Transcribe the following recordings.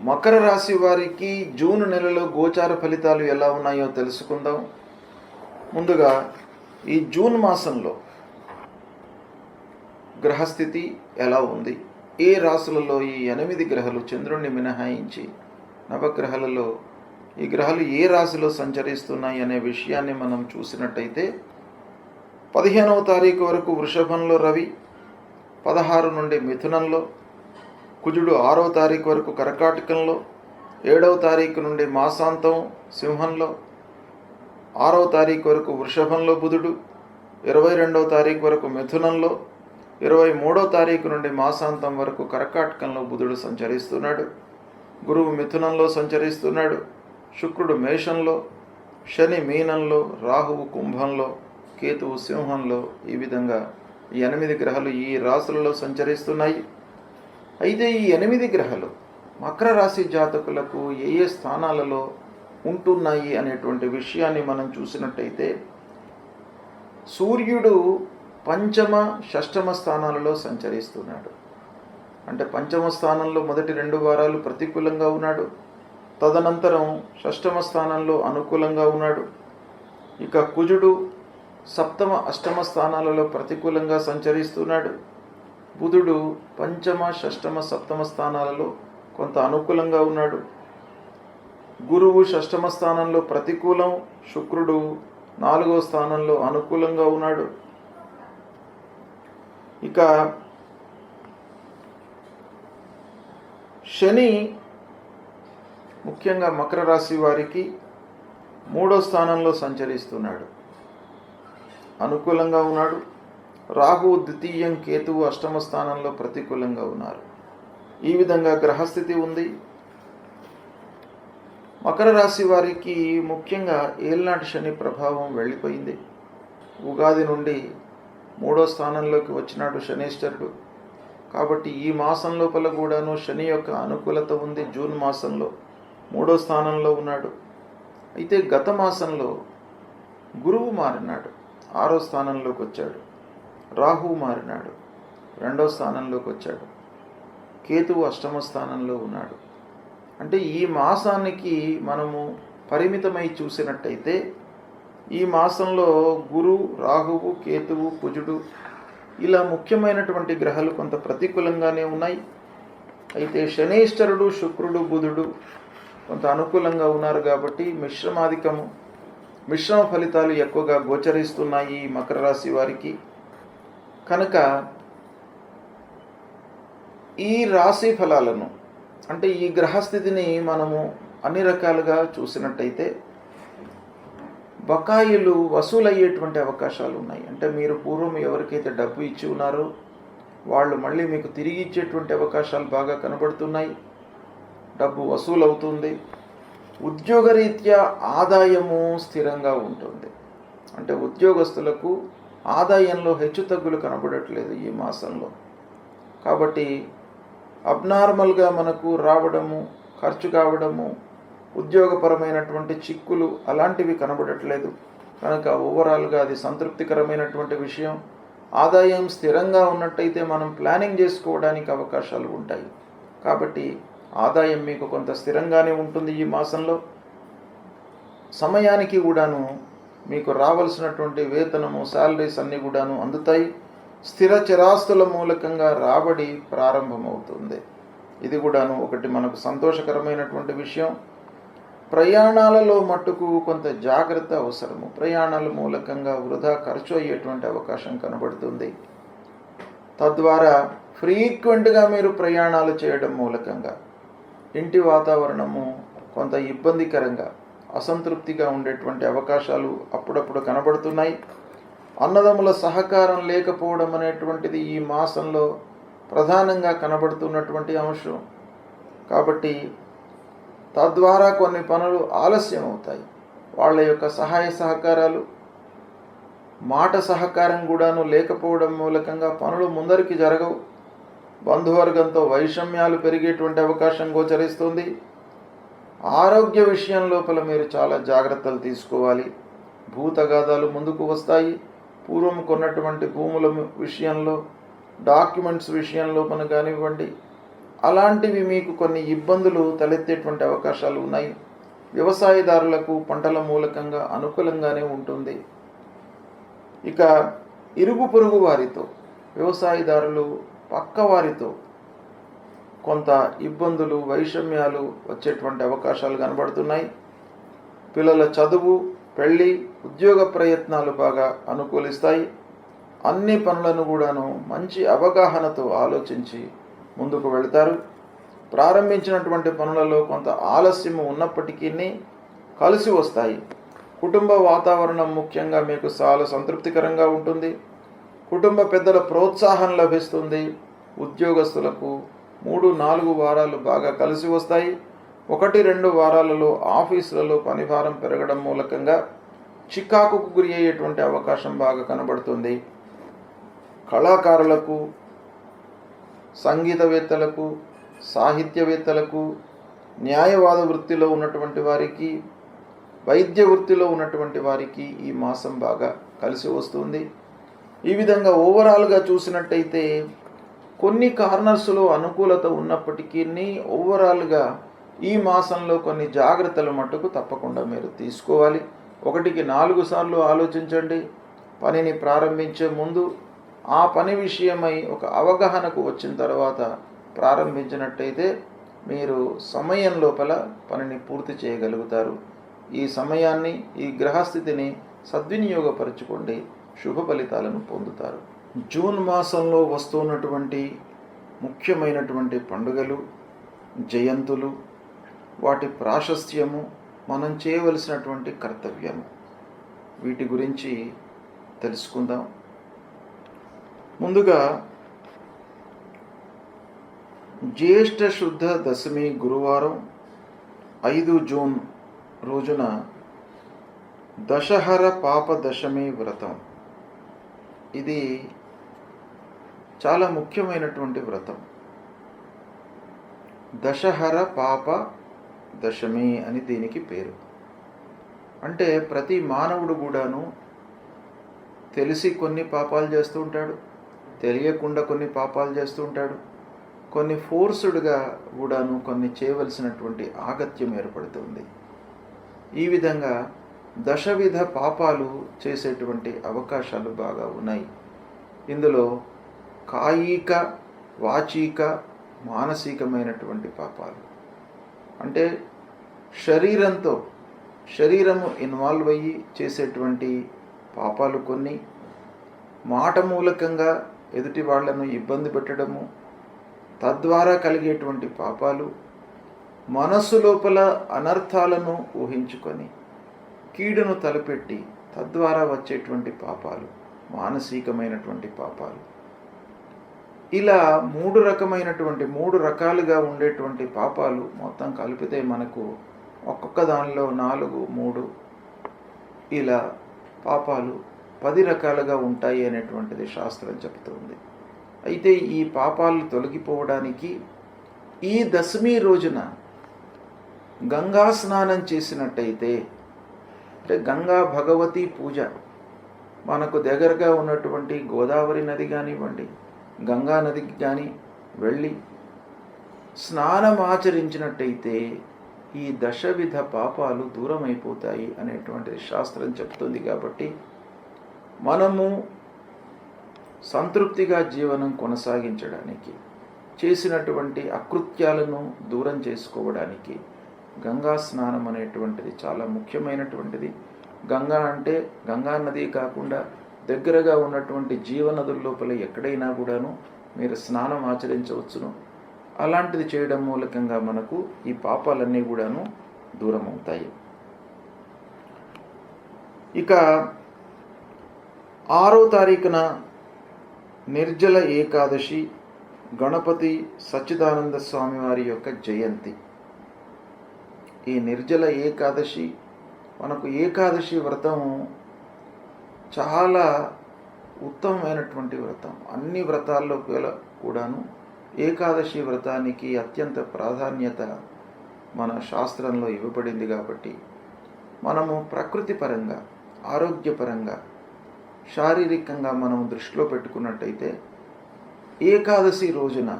మకర రాశి వారికి జూన్ నెలలో గోచార ఫలితాలు ఎలా ఉన్నాయో తెలుసుకుందాం. ముందుగా ఈ జూన్ మాసంలో గ్రహస్థితి ఎలా ఉంది, ఏ రాశులలో ఈ 8 గ్రహాలు చంద్రుణ్ణి మినహాయించి నవగ్రహాలలో ఈ గ్రహాలు ఏ రాశిలో సంచరిస్తున్నాయి అనే విషయాన్ని మనం చూసినట్టయితే 15వ తారీఖు వరకు వృషభంలో రవి, 16 నుండి మిథునంలో కుజుడు, 6వ తారీఖు వరకు కర్కాటకంలో, 7వ తారీఖు నుండి మాసాంతం సింహంలో, 6వ తారీఖు వరకు వృషభంలో బుధుడు, 22వ తారీఖు వరకు మిథునంలో, 23వ తారీఖు నుండి మాసాంతం వరకు కర్కాటకంలో బుధుడు సంచరిస్తున్నాడు. గురువు మిథునంలో సంచరిస్తున్నాడు, శుక్రుడు మేషంలో, శని మీనంలో, రాహువు కుంభంలో, కేతువు సింహంలో. ఈ విధంగా ఈ 8 గ్రహాలు ఈ రాశులలో సంచరిస్తున్నాయి. అయితే ఈ 8 గ్రహాలు మకర రాశి జాతకులకు ఏ ఏ స్థానాలలో ఉంటున్నాయి అనేటువంటి విషయాన్ని మనం చూసినట్టయితే, సూర్యుడు పంచమ, షష్టమ స్థానాలలో సంచరిస్తున్నాడు. అంటే పంచమ స్థానంలో మొదటి 2 వారాలు ప్రతికూలంగా ఉన్నాడు, తదనంతరం షష్టమ స్థానంలో అనుకూలంగా ఉన్నాడు. ఇక కుజుడు సప్తమ, అష్టమ స్థానాలలో ప్రతికూలంగా సంచరిస్తున్నాడు. బుధుడు పంచమ, షష్టమ, సప్తమ స్థానాలలో కొంత అనుకూలంగా ఉన్నాడు. గురువు షష్టమ స్థానంలో ప్రతికూలం, శుక్రుడు 4వ స్థానంలో అనుకూలంగా ఉన్నాడు. ఇక శని ముఖ్యంగా మకర రాశి వారికి 3వ స్థానంలో సంచరిస్తున్నాడు, అనుకూలంగా ఉన్నాడు. రాహు ద్వితీయం, కేతువు అష్టమ స్థానంలో ప్రతికూలంగా ఉన్నారు. ఈ విధంగా గ్రహస్థితి ఉంది. మకర రాశి వారికి ముఖ్యంగా ఏళ్నాటి శని ప్రభావం వెళ్ళిపోయింది. ఉగాది నుండి 3వ స్థానంలోకి వచ్చినాడు శనీశ్వరుడు. కాబట్టి ఈ మాసం లోపల కూడాను శని యొక్క అనుకూలత ఉంది. జూన్ మాసంలో 3వ స్థానంలో ఉన్నాడు. అయితే గత మాసంలో గురువు మారినాడు, 6వ స్థానంలోకి వచ్చాడు. రాహువు మారినాడు, 2వ స్థానంలోకి వచ్చాడు. కేతువు అష్టమ స్థానంలో ఉన్నాడు. అంటే ఈ మాసానికి మనము పరిమితమై చూసినట్టయితే ఈ మాసంలో గురు, రాహువు, కేతువు, కుజుడు ఇలా ముఖ్యమైనటువంటి గ్రహాలు కొంత ప్రతికూలంగానే ఉన్నాయి. అయితే శనీశ్వరుడు, శుక్రుడు, బుధుడు కొంత అనుకూలంగా ఉన్నారు. కాబట్టి మిశ్రమ ఫలితాలు ఎక్కువగా గోచరిస్తున్నాయి ఈ మకర రాశి వారికి. కనుక ఈ రాశి ఫలాలను, అంటే ఈ గ్రహస్థితిని మనము అన్ని రకాలుగా చూసినట్టయితే బకాయిలు వసూలయ్యేటువంటి అవకాశాలు ఉన్నాయి. అంటే మీరు పూర్వం ఎవరికైతే డబ్బు ఇచ్చి ఉన్నారో వాళ్ళు మళ్ళీ మీకు తిరిగి ఇచ్చేటువంటి అవకాశాలు బాగా కనబడుతున్నాయి. డబ్బు వసూలు అవుతుంది. ఉద్యోగరీత్యా ఆదాయము స్థిరంగా ఉంటుంది. అంటే ఉద్యోగస్తులకు ఆదాయంలో హెచ్చుతగ్గులు కనబడట్లేదు ఈ మాసంలో. కాబట్టి అబ్నార్మల్గా మనకు రావడము, ఖర్చు కావడము, ఉద్యోగపరమైనటువంటి చిక్కులు అలాంటివి కనబడట్లేదు. కనుక ఓవరాల్గా అది సంతృప్తికరమైనటువంటి విషయం. ఆదాయం స్థిరంగా ఉన్నట్టయితే మనం ప్లానింగ్ చేసుకోవడానికి అవకాశాలు ఉంటాయి. కాబట్టి ఆదాయం మీకు కొంత స్థిరంగానే ఉంటుంది ఈ మాసంలో. సమయానికి కూడాను మీకు రావాల్సినటువంటి వేతనము, శాలరీస్ అన్నీ కూడాను అందుతాయి. స్థిర చిరాస్తుల మూలకంగా రాబడి ప్రారంభమవుతుంది. ఇది కూడాను ఒకటి మనకు సంతోషకరమైనటువంటి విషయం. ప్రయాణాలలో మట్టుకు కొంత జాగ్రత్త అవసరము. ప్రయాణాల మూలకంగా వృధా ఖర్చు అయ్యేటువంటి అవకాశం కనబడుతుంది. తద్వారా ఫ్రీక్వెంట్గా మీరు ప్రయాణాలు చేయడం మూలకంగా ఇంటి వాతావరణము కొంత ఇబ్బందికరంగా, అసంతృప్తిగా ఉండేటువంటి అవకాశాలు అప్పుడప్పుడు కనబడుతున్నాయి. అన్నదమ్ముల సహకారం లేకపోవడం అనేటువంటిది ఈ మాసంలో ప్రధానంగా కనబడుతున్నటువంటి అంశం. కాబట్టి తద్వారా కొన్ని పనులు ఆలస్యం అవుతాయి. వాళ్ళ యొక్క సహాయ సహకారాలు, మాట సహకారం కూడాను లేకపోవడం మూలకంగా పనులు ముందరికి జరగవు. బంధువర్గంతో వైషమ్యాలు పెరిగేటువంటి అవకాశం గోచరిస్తుంది. ఆరోగ్య విషయం లోపల మీరు చాలా జాగ్రత్తలు తీసుకోవాలి. భూతగాదాలు ముందుకు వస్తాయి. పూర్వం కొన్నటువంటి భూముల విషయంలో, డాక్యుమెంట్స్ విషయంలో మన కానివ్వండి, అలాంటివి మీకు కొన్ని ఇబ్బందులు తలెత్తేటువంటి అవకాశాలు ఉన్నాయి. వ్యవసాయదారులకు పంటల మూలకంగా అనుకూలంగానే ఉంటుంది. ఇక ఇరుగు పొరుగు వారితో, వ్యవసాయదారులు పక్క వారితో కొంత ఇబ్బందులు, వైషమ్యాలు వచ్చేటువంటి అవకాశాలు కనబడుతున్నాయి. పిల్లల చదువు, పెళ్ళి, ఉద్యోగ ప్రయత్నాలు బాగా అనుకూలిస్తాయి. అన్ని పనులను కూడాను మంచి అవగాహనతో ఆలోచించి ముందుకు వెళ్తారు. ప్రారంభించినటువంటి పనులలో కొంత ఆలస్యము ఉన్నప్పటికీ కలిసి వస్తాయి. కుటుంబ వాతావరణం ముఖ్యంగా మీకు చాలా సంతృప్తికరంగా ఉంటుంది. కుటుంబ పెద్దల ప్రోత్సాహం లభిస్తుంది. ఉద్యోగస్తులకు 3-4 వారాలు బాగా కలిసి వస్తాయి. 1-2 వారాలలో ఆఫీసులలో పనిభారం పెరగడం మూలకంగా చికాకుకు గురి అయ్యేటువంటి అవకాశం బాగా కనబడుతుంది. కళాకారులకు, సంగీతవేత్తలకు, సాహిత్యవేత్తలకు, న్యాయవాద వృత్తిలో ఉన్నటువంటి వారికి, వైద్య వృత్తిలో ఉన్నటువంటి వారికి ఈ మాసం బాగా కలిసి వస్తుంది. ఈ విధంగా ఓవరాల్గా చూసినట్టయితే కొన్ని కార్నర్స్లో అనుకూలత ఉన్నప్పటికీ ఓవరాల్గా ఈ మాసంలో కొన్ని జాగ్రత్తలు మట్టుకు తప్పకుండా మీరు తీసుకోవాలి. 1-4 సార్లు ఆలోచించండి. పనిని ప్రారంభించే ముందు ఆ పని విషయమై ఒక అవగాహనకు వచ్చిన తర్వాత ప్రారంభించినట్టయితే మీరు సమయం లోపల పనిని పూర్తి చేయగలుగుతారు. ఈ సమయాన్ని, ఈ గ్రహస్థితిని సద్వినియోగపరచుకోండి. శుభ ఫలితాలను పొందుతారు. జూన్ మాసంలో వస్తున్నటువంటి ముఖ్యమైనటువంటి పండుగలు, జయంతులు, వాటి ప్రాశస్త్యము, మనం చేయవలసినటువంటి కర్తవ్యము, వీటి గురించి తెలుసుకుందాం. ముందుగా జ్యేష్ఠ శుద్ధ దశమి గురువారం 5 జూన్ రోజున దశహర పాప దశమి వ్రతం. ఇది చాలా ముఖ్యమైనటువంటి వ్రతం. దశహర పాప దశమి అని దీనికి పేరు. అంటే ప్రతి మానవుడు కూడాను తెలిసి కొన్ని పాపాలు చేస్తూ ఉంటాడు, తెలియకుండా కొన్ని పాపాలు చేస్తూ ఉంటాడు, కొన్ని ఫోర్స్డ్గా కూడాను కొన్ని చేయవలసినటువంటి ఆగత్యం ఏర్పడుతుంది. ఈ విధంగా దశవిధ పాపాలు చేసేటువంటి అవకాశాలు బాగా ఉన్నాయి. ఇందులో కాయిక, వాచిక, మానసికమైనటువంటి పాపాలు అంటే శరీరము ఇన్వాల్వ్ అయ్యి చేసేటువంటి పాపాలు కొన్ని, మాట మూలకంగా ఎదుటి వాళ్లను ఇబ్బంది పెట్టడము, తద్వారా కలిగేటువంటి పాపాలు, మనస్సు లోపల అనర్థాలను ఊహించుకొని కీడును తలపెట్టి తద్వారా వచ్చేటువంటి పాపాలు, మానసికమైనటువంటి పాపాలు. ఇలా 3 రకాలుగా ఉండేటువంటి పాపాలు మొత్తం కలిపితే మనకు ఒక్కొక్క దానిలో 4, 3 ఇలా పాపాలు 10 రకాలుగా ఉంటాయి అనేటువంటిది శాస్త్రం చెబుతుంది. అయితే ఈ పాపాలు తొలగిపోవడానికి ఈ దశమి రోజున గంగా స్నానం చేసినట్టయితే, అంటే గంగా భగవతి పూజ, మనకు దగ్గరగా ఉన్నటువంటి గోదావరి నది కానివ్వండి, గంగా నదికి కానీ వెళ్ళి స్నానం ఆచరించినట్టయితే ఈ దశవిధ పాపాలు దూరం అయిపోతాయి అనేటువంటిది శాస్త్రం చెప్తుంది. కాబట్టి మనము సంతృప్తిగా జీవనం కొనసాగించడానికి, చేసినటువంటి అకృత్యాలను దూరం చేసుకోవడానికి గంగా స్నానం అనేటువంటిది చాలా ముఖ్యమైనటువంటిది. గంగా అంటే గంగా నది కాకుండా దగ్గరగా ఉన్నటువంటి జీవనదుల లోపల ఎక్కడైనా కూడాను మీరు స్నానం ఆచరించవచ్చును. అలాంటిది చేయడం మూలకంగా మనకు ఈ పాపాలన్నీ కూడాను దూరం అవుతాయి. ఇక 6వ తారీఖున నిర్జల ఏకాదశి, గణపతి సచ్చిదానంద స్వామి వారి యొక్క జయంతి. ఈ నిర్జల ఏకాదశి, మనకు ఏకాదశి వ్రతం చాలా ఉత్తమమైనటువంటి వ్రతం. అన్ని వ్రతాల్లో కూడాను ఏకాదశి వ్రతానికి అత్యంత ప్రాధాన్యత మన శాస్త్రంలో ఇవ్వబడింది. కాబట్టి మనము ప్రకృతి పరంగా, ఆరోగ్యపరంగా, శారీరకంగా మనం దృష్టిలో పెట్టుకున్నట్టయితే ఏకాదశి రోజున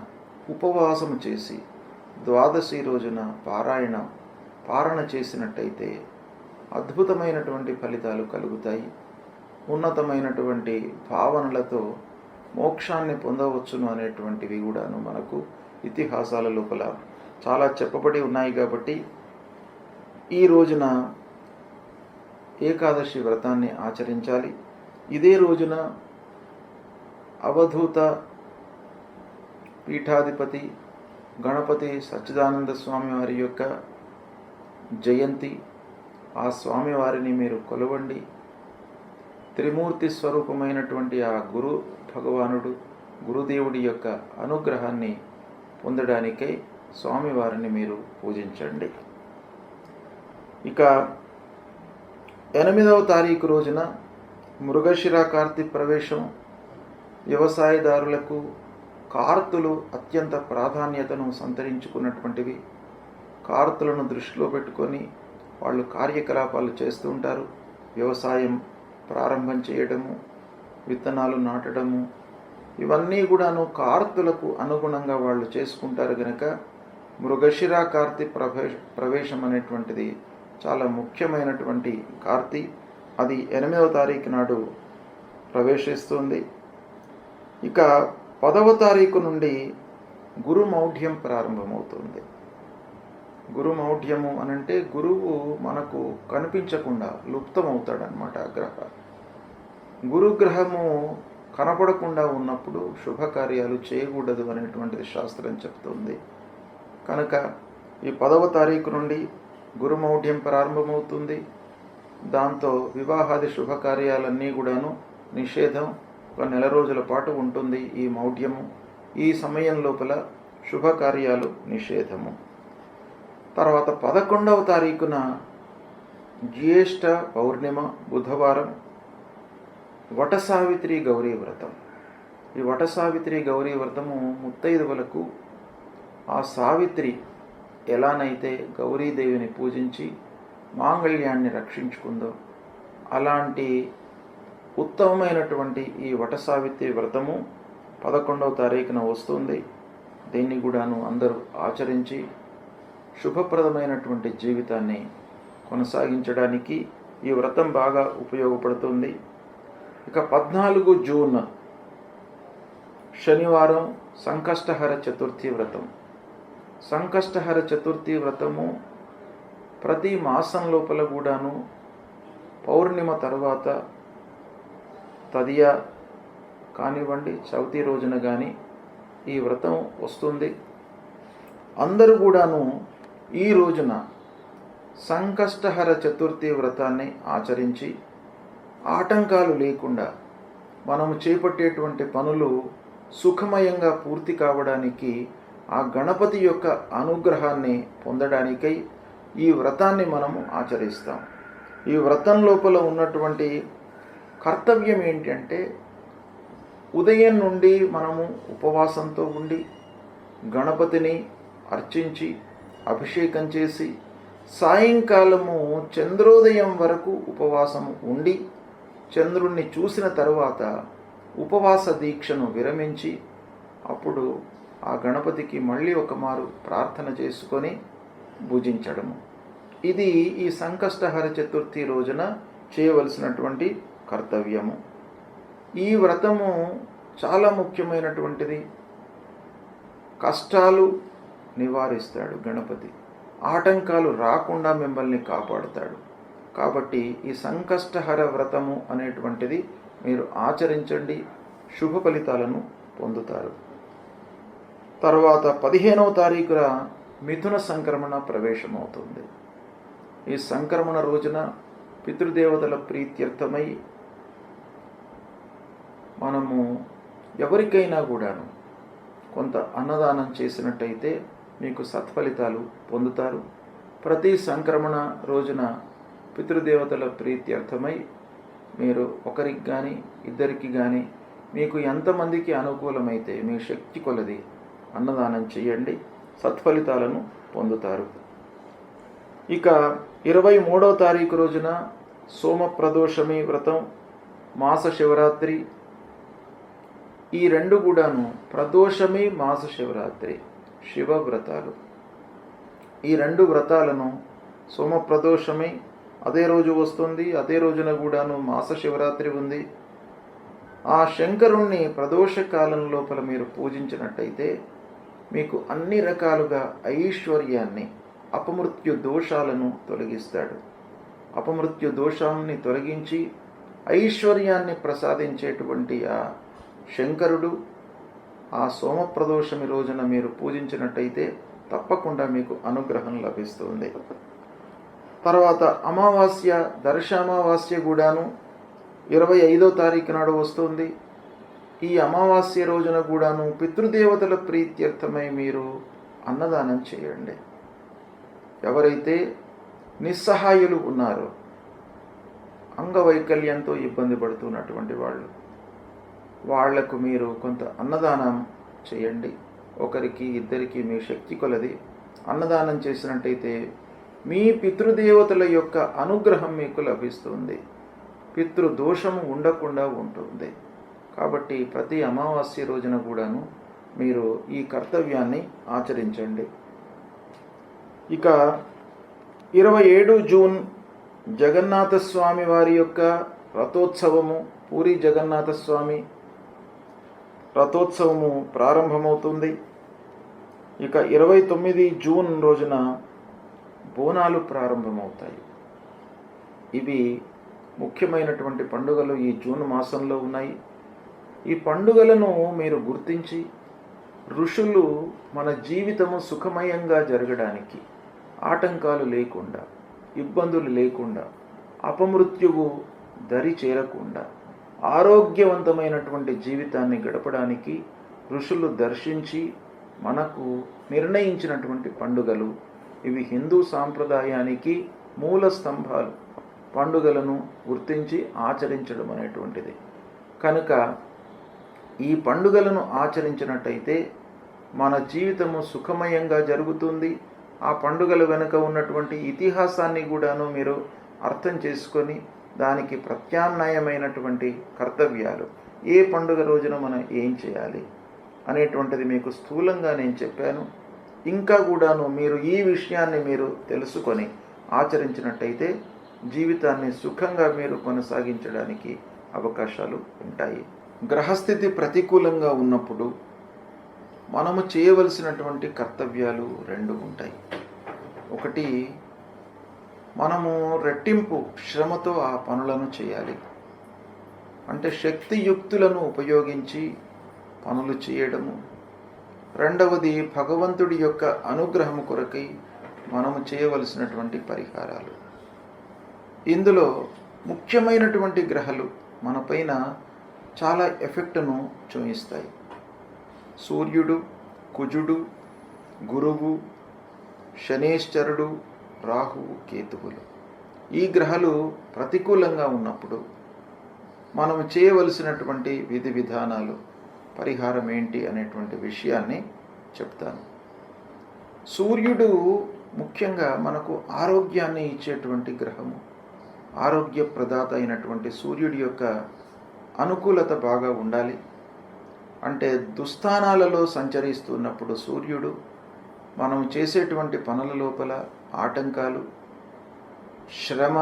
ఉపవాసము చేసి ద్వాదశి రోజున పారణ చేసినట్టయితే అద్భుతమైనటువంటి ఫలితాలు కలుగుతాయి. ఉన్నతమైనటువంటి భావనలతో మోక్షాన్ని పొందవచ్చును అనేటువంటివి కూడాను మనకు ఇతిహాసాల లోపల చాలా చెప్పబడి ఉన్నాయి. కాబట్టి ఈ రోజున ఏకాదశి వ్రతాన్ని ఆచరించాలి. ఇదే రోజున అవధూత పీఠాధిపతి గణపతి సచ్చిదానంద స్వామి వారి యొక్క జయంతి. ఆ స్వామివారిని మీరు కొలవండి. త్రిమూర్తి స్వరూపమైనటువంటి ఆ గురు భగవానుడు గురుదేవుడి యొక్క అనుగ్రహాన్ని పొందడానికై స్వామివారిని మీరు పూజించండి. ఇక 8వ తారీఖు రోజున మృగశిర కార్తీ ప్రవేశం. వ్యవసాయదారులకు కార్తులు అత్యంత ప్రాధాన్యతను సంతరించుకున్నటువంటివి. కార్తులను దృష్టిలో పెట్టుకొని వాళ్ళు కార్యకలాపాలు చేస్తూ ఉంటారు. వ్యవసాయం ప్రారంభం చేయడము, విత్తనాలు నాటడము, ఇవన్నీ కూడాను కార్తులకు అనుగుణంగా వాళ్ళు చేసుకుంటారు. కనుక మృగశిర కార్తీ ప్రవేశం అనేటువంటిది చాలా ముఖ్యమైనటువంటి కార్తీ. అది 8వ తారీఖు నాడు ప్రవేశిస్తుంది. ఇక 10వ తారీఖు నుండి గురుమౌఢ్యం ప్రారంభమవుతుంది. గురుమౌఢ్యము అనంటే గురువు మనకు కనిపించకుండా లుప్తమవుతాడనమాట. గురుగ్రహము కనపడకుండా ఉన్నప్పుడు శుభకార్యాలు చేయకూడదు అనేటువంటిది శాస్త్రం చెప్తుంది. కనుక ఈ 10వ తారీఖు నుండి గురుమౌఢ్యం ప్రారంభమవుతుంది. దాంతో వివాహాది శుభకార్యాలన్నీ కూడాను నిషేధం. ఒక నెల రోజుల పాటు ఉంటుంది ఈ మౌఢ్యము. ఈ సమయం లోపల శుభకార్యాలు నిషేధము. తర్వాత 11వ తారీఖున జ్యేష్ఠ పౌర్ణిమ బుధవారం వటసావిత్రి గౌరీ వ్రతం. ఈ వటసావిత్రి గౌరీ వ్రతము ముత్తైదువులకు ఆ సావిత్రి ఎలానైతే గౌరీదేవిని పూజించి మాంగళ్యాన్ని రక్షించుకుందో అలాంటి ఉత్తమమైనటువంటి ఈ వటసావిత్రి వ్రతము 11వ తారీఖున వస్తుంది. దీన్ని కూడాను అందరూ ఆచరించి శుభప్రదమైనటువంటి జీవితాన్ని కొనసాగించడానికి ఈ వ్రతం బాగా ఉపయోగపడుతుంది. ఇక 14 జూన్ శనివారం సంకష్టహర చతుర్థి వ్రతం. సంకష్టహర చతుర్థి వ్రతము ప్రతి మాసం లోపల కూడాను పౌర్ణిమ తర్వాత తదియ కానివ్వండి చవితి రోజున కానీ ఈ వ్రతం వస్తుంది. అందరూ కూడాను ఈ రోజున సంకష్టహర చతుర్థి వ్రతాన్ని ఆచరించి ఆటంకాలు లేకుండా మనము చేపట్టేటువంటి పనులు సుఖమయంగా పూర్తి కావడానికి ఆ గణపతి యొక్క అనుగ్రహాన్ని పొందడానికై ఈ వ్రతాన్ని మనము ఆచరిస్తాం. ఈ వ్రతం లోపల ఉన్నటువంటి కర్తవ్యం ఏంటంటే ఉదయం నుండి మనము ఉపవాసంతో ఉండి గణపతిని అర్చించి అభిషేకం చేసి సాయంకాలము చంద్రోదయం వరకు ఉపవాసము ఉండి చంద్రుణ్ణి చూసిన తరువాత ఉపవాస దీక్షను విరమించి అప్పుడు ఆ గణపతికి మళ్ళీ ఒక మారు ప్రార్థన చేసుకొని భుజించడము. ఇది ఈ సంకష్టహర చతుర్థి రోజున చేయవలసినటువంటి కర్తవ్యము. ఈ వ్రతము చాలా ముఖ్యమైనటువంటిది. కష్టాలు నివారిస్తాడు గణపతి, ఆటంకాలు రాకుండా మిమ్మల్ని కాపాడుతాడు. కాబట్టి ఈ సంకష్టహర వ్రతము అనేటువంటిది మీరు ఆచరించండి, శుభ ఫలితాలను పొందుతారు. తర్వాత 15వ తారీఖున మిథున సంక్రమణ ప్రవేశమవుతుంది. ఈ సంక్రమణ రోజున పితృదేవతల ప్రీత్యర్థమై మనము ఎవరికైనా కూడాను కొంత అన్నదానం చేసినట్టయితే మీకు సత్ఫలితాలు పొందుతారు. ప్రతి సంక్రమణ రోజున పితృదేవతల ప్రీత్యర్థమై మీరు ఒకరికి కానీ ఇద్దరికి కానీ మీకు ఎంతమందికి అనుకూలమైతే మీ శక్తి కొలది అన్నదానం చేయండి, సత్ఫలితాలను పొందుతారు. ఇక 23వ తారీఖు రోజున సోమ ప్రదోషమి వ్రతం, మాస శివరాత్రి. ఈ రెండు కూడాను ప్రదోషమి మాస శివరాత్రి శివవ్రతాలు. ఈ రెండు వ్రతాలను సోమ ప్రదోషమి అదే రోజు వస్తుంది, అదే రోజున కూడాను మాస శివరాత్రి ఉంది. ఆ శంకరుణ్ణి ప్రదోష కాలం లోపల మీరు పూజించినట్టయితే మీకు అన్ని రకాలుగా ఐశ్వర్యాన్ని, అపమృత్యు దోషాలను తొలగిస్తాడు. అపమృత్యు దోషాన్ని తొలగించి ఐశ్వర్యాన్ని ప్రసాదించేటువంటి ఆ శంకరుడు ఆ సోమప్రదోషమి రోజున మీరు పూజించినట్టయితే తప్పకుండా మీకు అనుగ్రహం లభిస్తుంది. తర్వాత అమావాస్య, దర్శామావాస్య కూడాను 25వ తారీఖు నాడు వస్తుంది. ఈ అమావాస్య రోజున కూడాను పితృదేవతల ప్రీత్యర్థమై మీరు అన్నదానం చేయండి. ఎవరైతే నిస్సహాయులు ఉన్నారో, అంగవైకల్యంతో ఇబ్బంది పడుతున్నటువంటి వాళ్లకు మీరు కొంత అన్నదానం చేయండి. ఒకరికి ఇద్దరికి మీ శక్తి కొలది అన్నదానం చేసినట్టయితే మీ పితృదేవతల యొక్క అనుగ్రహం మీకు లభిస్తుంది. పితృదోషము ఉండకుండా ఉంటుంది. కాబట్టి ప్రతి అమావాస్య రోజున కూడాను మీరు ఈ కర్తవ్యాన్ని ఆచరించండి. ఇక 27 జూన్ జగన్నాథ స్వామి వారి యొక్క రథోత్సవము, పూరి జగన్నాథ స్వామి రథోత్సవము ప్రారంభమవుతుంది. ఇక 29 జూన్ రోజున బోనాలు ప్రారంభమవుతాయి. ఇవి ముఖ్యమైనటువంటి పండుగలు ఈ జూన్ మాసంలో ఉన్నాయి. ఈ పండుగలను మీరు గుర్తించి ఋషులు మన జీవితము సుఖమయంగా జరగడానికి, ఆటంకాలు లేకుండా, ఇబ్బందులు లేకుండా, అపమృత్యువు దరి చేరకుండా ఆరోగ్యవంతమైనటువంటి జీవితాన్ని గడపడానికి ఋషులు దర్శించి మనకు నిర్ణయించినటువంటి పండుగలు ఇవి. హిందూ సాంప్రదాయానికి మూల స్తంభాలు. పండుగలను గుర్తించి ఆచరించడం అనేటువంటిది. కనుక ఈ పండుగలను ఆచరించినట్టయితే మన జీవితము సుఖమయంగా జరుగుతుంది. ఆ పండుగల వెనుక ఉన్నటువంటి ఇతిహాసాన్ని కూడాను మీరు అర్థం చేసుకొని దానికి ప్రత్యామ్నాయమైనటువంటి కర్తవ్యాలు, ఏ పండుగ రోజున మనం ఏం చేయాలి అనేటువంటిది మీకు స్థూలంగా నేను చెప్పాను. ఇంకా కూడాను మీరు ఈ విషయాన్ని మీరు తెలుసుకొని ఆచరించినట్టయితే జీవితాన్ని సుఖంగా మీరు కొనసాగించడానికి అవకాశాలు ఉంటాయి. గ్రహస్థితి ప్రతికూలంగా ఉన్నప్పుడు మనము చేయవలసినటువంటి కర్తవ్యాలు 2 ఉంటాయి. ఒకటి, మనము రెట్టింపు శ్రమతో ఆ పనులను చేయాలి. అంటే శక్తియుక్తులను ఉపయోగించి పనులు చేయడము. రెండవది, భగవంతుడి యొక్క అనుగ్రహం కొరకై మనము చేయవలసినటువంటి పరిహారాలు. ఇందులో ముఖ్యమైనటువంటి గ్రహాలు మనపైన చాలా ఎఫెక్ట్ను చూపిస్తాయి. సూర్యుడు, కుజుడు, గురువు, శనేశ్వరుడు, రాహువు, కేతువులు. ఈ గ్రహాలు ప్రతికూలంగా ఉన్నప్పుడు మనం చేయవలసినటువంటి విధి విధానాలు, పరిహారం ఏంటి అనేటువంటి విషయాన్ని చెప్తాను. సూర్యుడు ముఖ్యంగా మనకు ఆరోగ్యాన్ని ఇచ్చేటువంటి గ్రహము. ఆరోగ్య ప్రదాత అయినటువంటి సూర్యుడి యొక్క అనుకూలత బాగా ఉండాలి. అంటే దుస్థానాలలో సంచరిస్తున్నప్పుడు సూర్యుడు మనం చేసేటువంటి పనుల లోపల ఆటంకాలు, శ్రమ,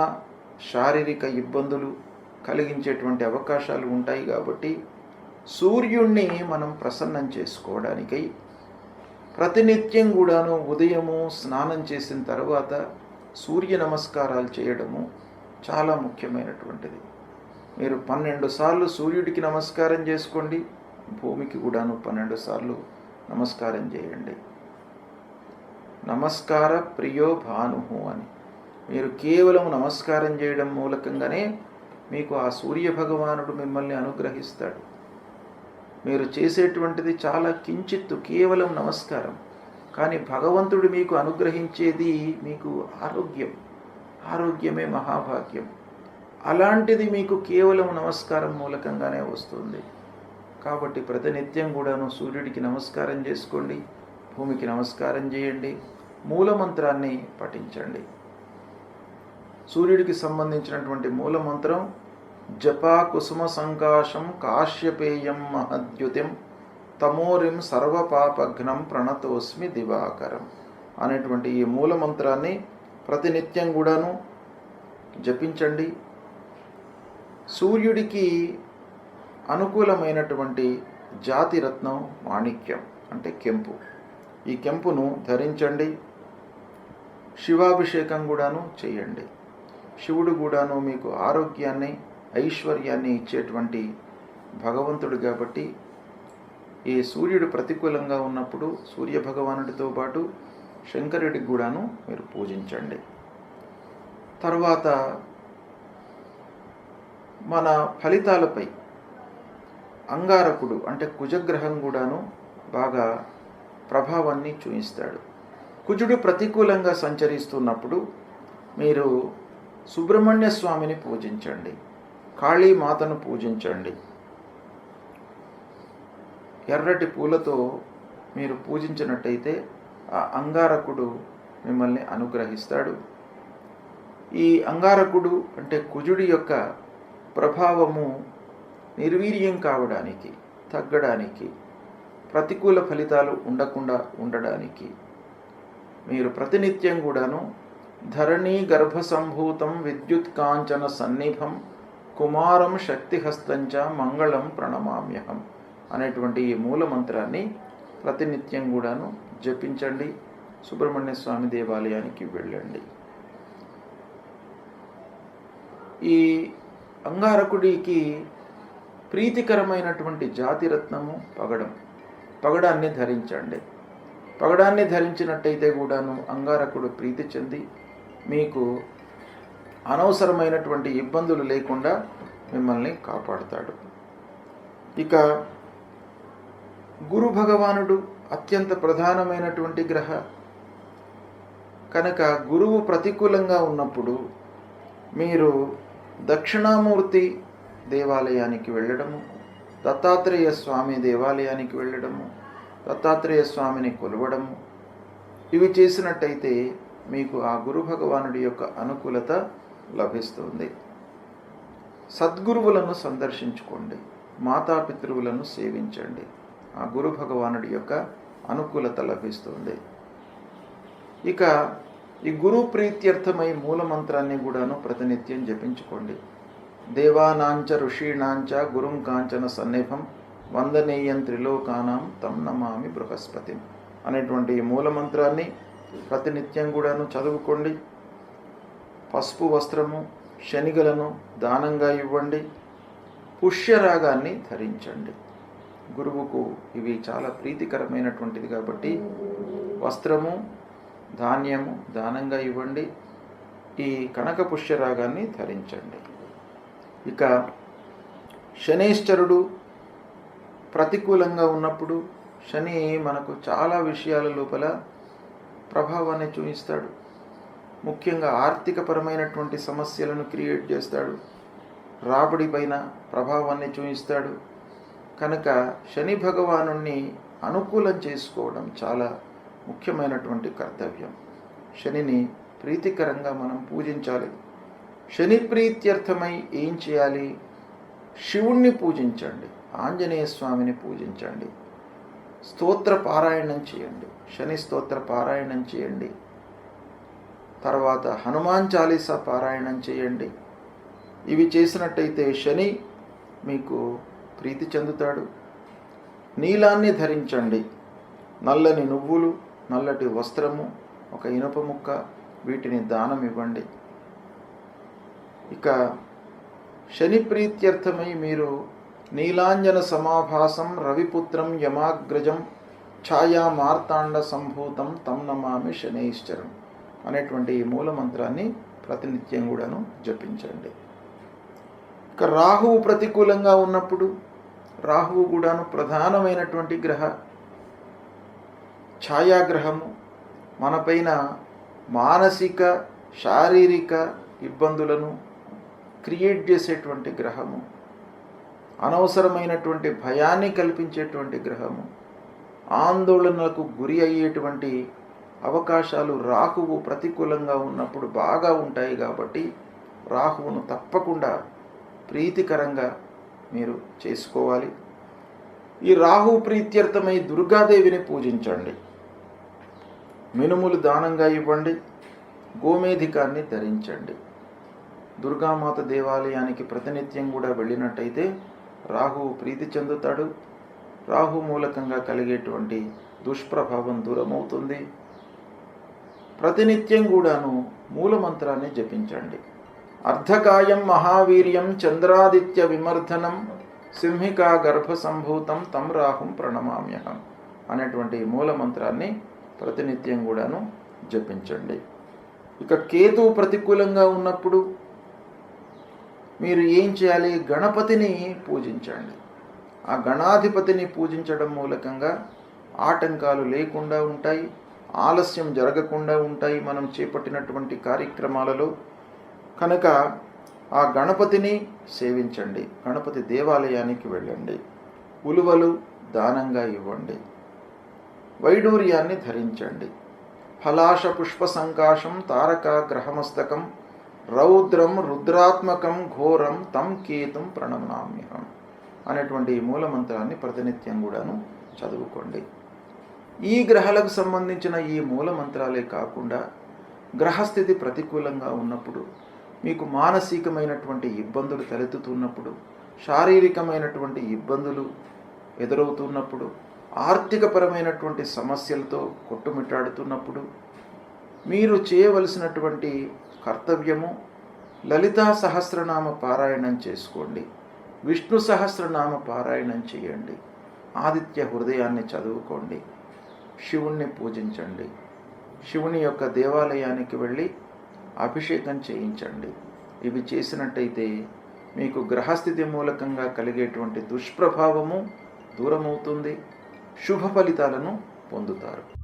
శారీరక ఇబ్బందులు కలిగించేటువంటి అవకాశాలు ఉంటాయి. కాబట్టి సూర్యుణ్ణి మనం ప్రసన్నం చేసుకోవడానికై ప్రతినిత్యం కూడాను ఉదయము స్నానం చేసిన తర్వాత సూర్య నమస్కారాలు చేయడము చాలా ముఖ్యమైనటువంటిది. మీరు 12 సార్లు సూర్యుడికి నమస్కారం చేసుకోండి, భూమికి కూడాను 12 సార్లు నమస్కారం చేయండి. నమస్కార ప్రియో భానుహు అని మీరు కేవలం నమస్కారం చేయడం మూలకంగానే మీకు ఆ సూర్య భగవానుడు మిమ్మల్ని అనుగ్రహిస్తాడు. మీరు చేసేటువంటిది చాలా కించిత్తు, కేవలం నమస్కారం. కానీ భగవంతుడు మీకు అనుగ్రహించేది మీకు ఆరోగ్యం. ఆరోగ్యమే మహాభాగ్యం. అలాంటిది మీకు కేవలం నమస్కారం మూలకంగానే వస్తుంది. కాబట్టి ప్రతినిత్యం కూడాను సూర్యుడికి నమస్కారం చేసుకోండి, భూమికి నమస్కారం చేయండి, మూలమంత్రాన్ని పఠించండి. సూర్యుడికి సంబంధించినటువంటి మూలమంత్రం జపా కుసుమ సంకాశం కాశ్యపేయం మహద్యుతిం తమోరిం సర్వపాపఘ్నం ప్రణతోస్మి దివాకరం అనేటువంటి ఈ మూలమంత్రాన్ని ప్రతినిత్యం కూడాను జపించండి. సూర్యుడికి అనుకూలమైనటువంటి జాతిరత్నం మాణిక్యం అంటే కెంపు. ఈ కెంపును ధరించండి. శివాభిషేకం కూడాను చేయండి. శివుడు కూడాను మీకు ఆరోగ్యాన్ని ఐశ్వర్యాన్ని ఇచ్చేటువంటి భగవంతుడు కాబట్టి ఈ సూర్యుడు ప్రతికూలంగా ఉన్నప్పుడు సూర్యభగవానుడితో పాటు శంకరుడికి కూడాను మీరు పూజించండి. తర్వాత మన ఫలితాలపై అంగారకుడు అంటే కుజగ్రహం కూడాను బాగా ప్రభావాన్ని చూపిస్తాడు. కుజుడు ప్రతికూలంగా సంచరిస్తున్నప్పుడు మీరు సుబ్రహ్మణ్య స్వామిని పూజించండి, కాళీమాతను పూజించండి. ఎర్రటి పూలతో మీరు పూజించినట్టయితే ఆ అంగారకుడు మిమ్మల్ని అనుగ్రహిస్తాడు. ఈ అంగారకుడు అంటే కుజుడి యొక్క ప్రభావము నిర్వీర్యం కావడానికి, తగ్గడానికి, ప్రతికూల ఫలితాలు ఉండకుండా ఉండడానికి మీరు ప్రతినిత్యం కూడాను ధరణీ గర్భసంభూతం విద్యుత్ కాంచన సన్నిభం కుమారం శక్తిహస్తంచ మంగళం ప్రణమామ్యహం అనేటువంటి ఈ మూలమంత్రాన్ని ప్రతినిత్యం కూడాను జపించండి. సుబ్రహ్మణ్య స్వామి దేవాలయానికి వెళ్ళండి. ఈ అంగారకుడికి ప్రీతికరమైనటువంటి జాతిరత్నము పగడాన్ని ధరించండి. పగడాన్ని ధరించినట్టయితే కూడాను అంగారకుడు ప్రీతి చెంది మీకు అనవసరమైనటువంటి ఇబ్బందులు లేకుండా మిమ్మల్ని కాపాడుతాడు. ఇక గురు భగవానుడు అత్యంత ప్రధానమైనటువంటి గ్రహ కనుక గురువు ప్రతికూలంగా ఉన్నప్పుడు మీరు దక్షిణామూర్తి దేవాలయానికి వెళ్ళడము, దత్తాత్రేయ స్వామి దేవాలయానికి వెళ్ళడము, దత్తాత్రేయ స్వామిని కొలవడము, ఇవి చేసినట్టయితే మీకు ఆ గురు భగవానుడి యొక్క అనుకూలత లభిస్తుంది. సద్గురువులను సందర్శించుకోండి, మాతాపితృవులను సేవించండి. ఆ గురు భగవానుడి యొక్క అనుకూలత లభిస్తుంది. ఇక ఈ గురు ప్రీత్యర్థమై మూలమంత్రాన్ని కూడాను ప్రతినిత్యం జపించుకోండి. దేవానాంచ ఋషీణాంచ గురుం కాంచన సన్నిభం వందనీయం త్రిలోకానాం తం నమామి బృహస్పతి అనేటువంటి ఈ మూలమంత్రాన్ని ప్రతినిత్యం కూడాను చదువుకోండి. పసుపు వస్త్రము, శనిగలను దానంగా ఇవ్వండి. పుష్యరాగాన్ని ధరించండి. గురువుకు ఇవి చాలా ప్రీతికరమైనటువంటిది కాబట్టి వస్త్రము, ధాన్యము దానంగా ఇవ్వండి. ఈ కనక పుష్యరాగాన్ని ధరించండి. ఇక శనేశ్వరుడు ప్రతికూలంగా ఉన్నప్పుడు శని మనకు చాలా విషయాల లోపల ప్రభావాన్ని చూపిస్తాడు. ముఖ్యంగా ఆర్థికపరమైనటువంటి సమస్యలను క్రియేట్ చేస్తాడు. రాబడి పైన ప్రభావాన్ని చూపిస్తాడు. కనుక శని భగవాను అనుకూలం చేసుకోవడం చాలా ముఖ్యమైనటువంటి కర్తవ్యం. శనిని ప్రీతికరంగా మనం పూజించాలి. శని ప్రీత్యర్థమై ఏం చేయాలి? శివుణ్ణి పూజించండి, ఆంజనేయ స్వామిని పూజించండి, స్తోత్ర పారాయణం చేయండి, శని స్తోత్ర పారాయణం చేయండి. తర్వాత హనుమాన్ చాలీసా పారాయణం చేయండి. ఇవి చేసినట్టయితే శని మీకు ప్రీతి చెందుతాడు. నీలాన్ని ధరించండి. నల్లని నువ్వులు, నల్లటి వస్త్రము, ఒక ఇనుప ముక్క, వీటిని దానం ఇవ్వండి. ఇక శని ప్రీత్యర్థమై మీరు నీలాంజన సమాభాసం రవిపుత్రం యమాగ్రజం ఛాయా మార్తాండ సంభూతం తం నమామి శనైశ్చరం అనేటువంటి ఈ మూలమంత్రాన్ని ప్రతినిత్యం కూడాను జపించండి. ఇక రాహువు ప్రతికూలంగా ఉన్నప్పుడు, రాహువు కూడాను ప్రధానమైనటువంటి గ్రహ, ఛాయాగ్రహము, మనపైన మానసిక శారీరక ఇబ్బందులను క్రియేట్ చేసేటువంటి గ్రహము, అనవసరమైనటువంటి భయాన్ని కల్పించేటువంటి గ్రహము, ఆందోళనలకు గురి అయ్యేటువంటి అవకాశాలు రాహువు ప్రతికూలంగా ఉన్నప్పుడు బాగా ఉంటాయి. కాబట్టి రాహువును తప్పకుండా ప్రీతికరంగా మీరు చేసుకోవాలి. ఈ రాహు ప్రీత్యర్థమై దుర్గాదేవిని పూజించండి. మినుములు దానంగా ఇవ్వండి. గోమేధికాన్ని ధరించండి. దుర్గామాత దేవాలయానికి ప్రతినిత్యం కూడా వెళ్ళినట్టయితే రాహువు ప్రీతి చెందుతాడు. రాహు మూలకంగా కలిగేటువంటి దుష్ప్రభావం దూరమవుతుంది. ప్రతినిత్యం కూడాను మూలమంత్రాన్ని జపించండి. అర్ధకాయం మహావీర్యం చంద్రాదిత్య విమర్ధనం సింహికా గర్భ సంభూతం తం రాహుం ప్రణమామ్యహం అనేటువంటి మూలమంత్రాన్ని ప్రతినిత్యం కూడాను జపించండి. ఇక కేతు ప్రతికూలంగా ఉన్నప్పుడు మీరు ఏం చేయాలి? గణపతిని పూజించండి. ఆ గణాధిపతిని పూజించడం మూలకంగా ఆటంకాలు లేకుండా ఉంటాయి, ఆలస్యం జరగకుండా ఉంటాయి మనం చేపట్టినటువంటి కార్యక్రమాలలో. కనుక ఆ గణపతిని సేవించండి. గణపతి దేవాలయానికి వెళ్ళండి. ఉలువలు దానంగా ఇవ్వండి. వైడూర్యాన్ని ధరించండి. ఫలాశ పుష్ప సంకాశం తారక గ్రహమస్తకం రౌద్రం రుద్రాత్మకం ఘోరం తం కేతుం ప్రణమామ్యహం అనేటువంటి మూలమంత్రాన్ని ప్రతినిత్యం కూడాను చదువుకోండి. ఈ గ్రహాలకు సంబంధించిన ఈ మూలమంత్రాలే కాకుండా గ్రహస్థితి ప్రతికూలంగా ఉన్నప్పుడు, మీకు మానసికమైనటువంటి ఇబ్బందులు తలెత్తుతున్నప్పుడు, శారీరకమైనటువంటి ఇబ్బందులు ఎదురవుతున్నప్పుడు, ఆర్థికపరమైనటువంటి సమస్యలతో కొట్టుమిట్టాడుతున్నప్పుడు మీరు చేయవలసినటువంటి కర్తవ్యము లలితా సహస్రనామ పారాయణం చేసుకోండి. విష్ణు సహస్రనామ పారాయణం చేయండి. ఆదిత్య హృదయాన్ని చదువుకోండి. శివుణ్ణి పూజించండి. శివుని యొక్క దేవాలయానికి వెళ్ళి అభిషేకం చేయించండి. ఇవి చేసినట్టయితే మీకు గ్రహస్థితి మూలకంగా కలిగేటువంటి దుష్ప్రభావము దూరమవుతుంది. శుభ ఫలితాలను పొందుతారు.